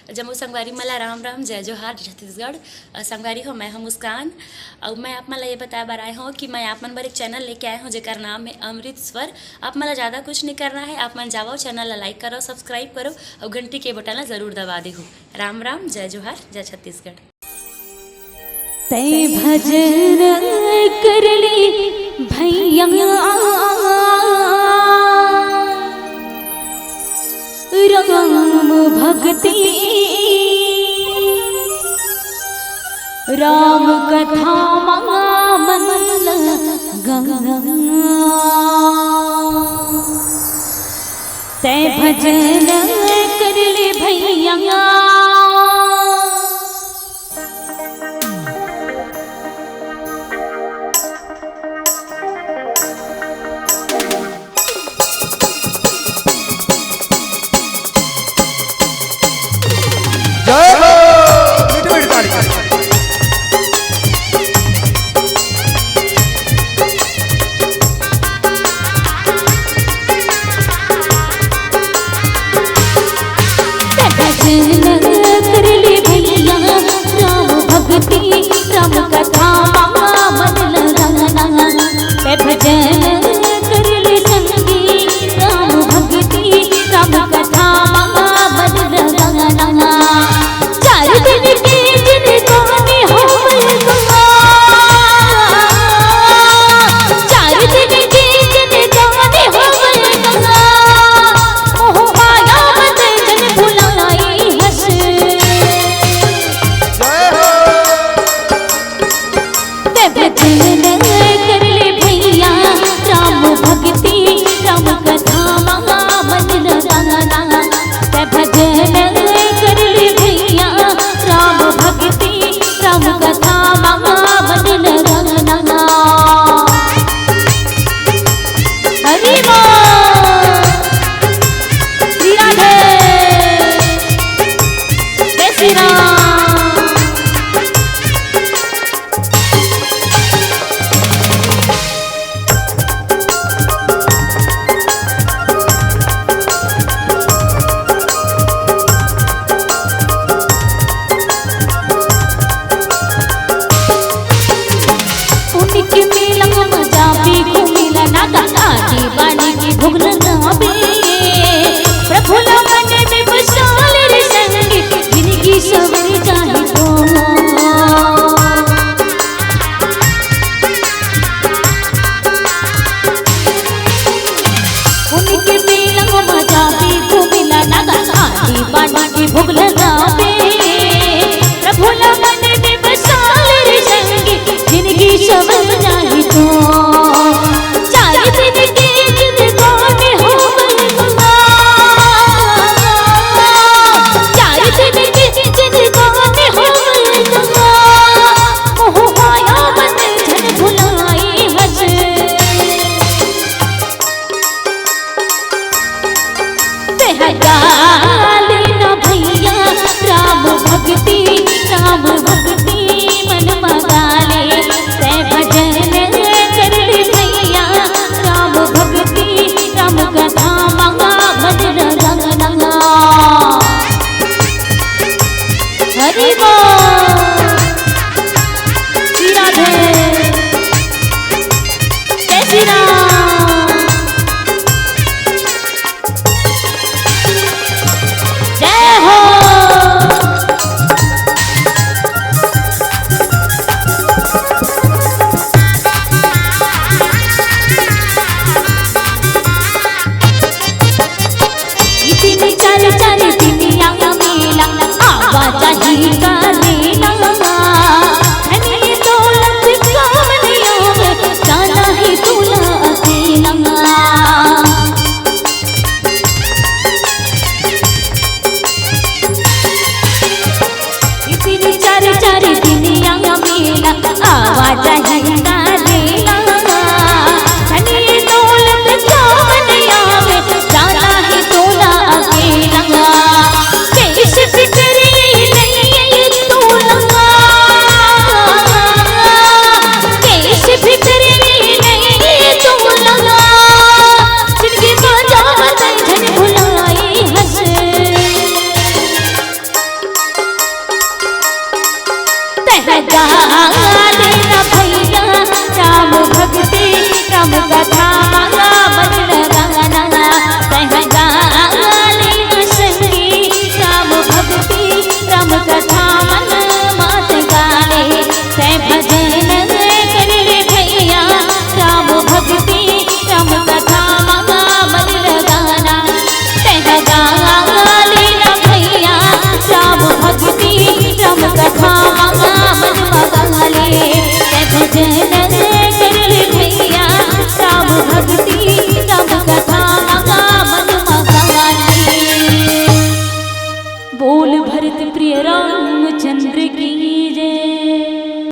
जम्मू संगवारी मला राम राम जय जोहार छत्तीसगढ़। संगवारी हो, मैं हूँ मुस्कान और मैं आप मला ये बताया बार आए हूँ कि मैं आप मन बर एक चैनल लेके आए हूँ जेकर नाम है अमृत स्वर। आप मला ज़्यादा कुछ नहीं करना है, आप मन जाओ चैनल ला लाइक करो, सब्सक्राइब करो और घंटी के बटन ला जरूर दबा दे हो। राम राम जय जोहार जय छत्तीसगढ़। तै भजन करली भैया राम भक्ति राम कथा मन तै भजन करली भैया भुगल